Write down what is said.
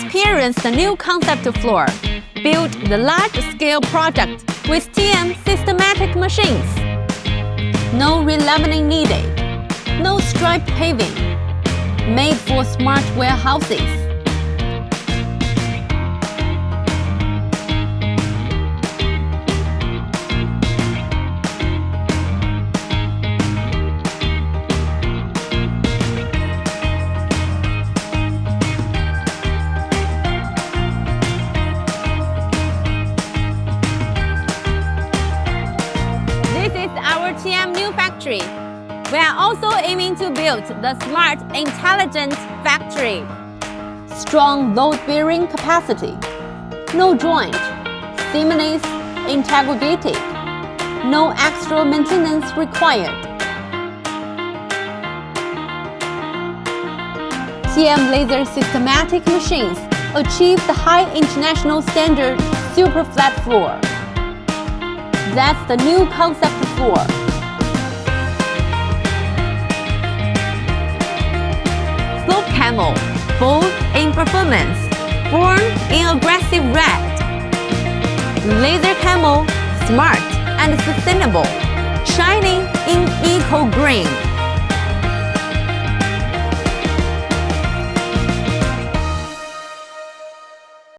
experience the new concept floor. Build the large-scale project with TM systematic machines. No re-leveling needed. No stripe paving. Made for smart warehouses. Our TM new factory. We are also aiming to build the smart, intelligent factory. Strong load-bearing capacity. No joint. Seamless integrated. No extra maintenance required. TM laser systematic machines achieve the high international standard super flat floor. That's the new concept floor. Slope Camel, bold in performance, born in aggressive red. Laser Camel, smart and sustainable, shining in eco green.